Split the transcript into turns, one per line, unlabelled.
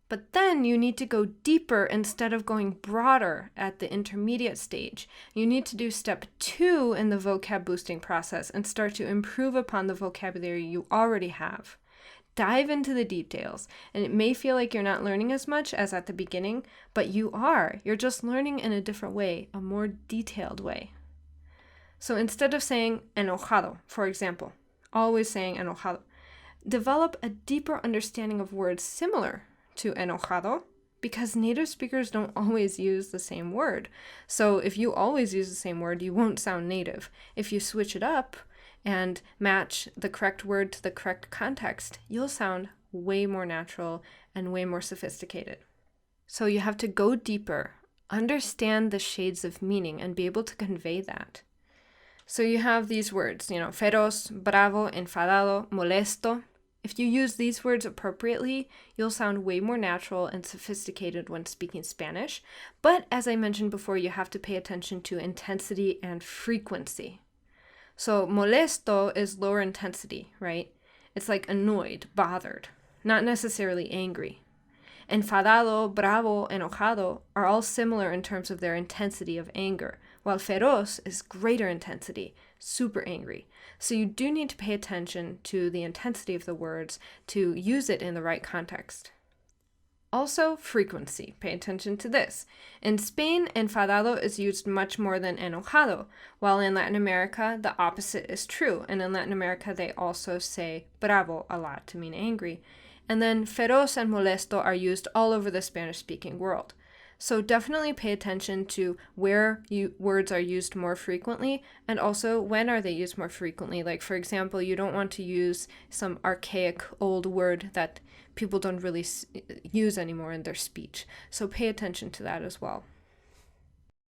But then you need to go deeper instead of going broader at the intermediate stage. You need to do step 2 in the vocab boosting process and start to improve upon the vocabulary you already have. Dive into the details, and it may feel like you're not learning as much as at the beginning, but you are. You're just learning in a different way, a more detailed way. So instead of saying enojado, for example, always saying enojado, develop a deeper understanding of words similar to enojado, because native speakers don't always use the same word. So if you always use the same word, you won't sound native. If you switch it up and match the correct word to the correct context, you'll sound way more natural and way more sophisticated. So you have to go deeper, understand the shades of meaning, and be able to convey that. So you have these words, feroz, bravo, enfadado, molesto. If you use these words appropriately, you'll sound way more natural and sophisticated when speaking Spanish. But as I mentioned before, you have to pay attention to intensity and frequency. So molesto is lower intensity, right? It's like annoyed, bothered, not necessarily angry. Enfadado, bravo, enojado are all similar in terms of their intensity of anger, while feroz is greater intensity, super angry. So you do need to pay attention to the intensity of the words to use it in the right context. Also, frequency. Pay attention to this. In Spain, enfadado is used much more than enojado, while in Latin America, the opposite is true. And in Latin America, they also say bravo a lot to mean angry. And then feroz and molesto are used all over the Spanish-speaking world. So definitely pay attention to where words are used more frequently, and also when are they used more frequently. Like, for example, you don't want to use some archaic old word that people don't really use anymore in their speech. So pay attention to that as well.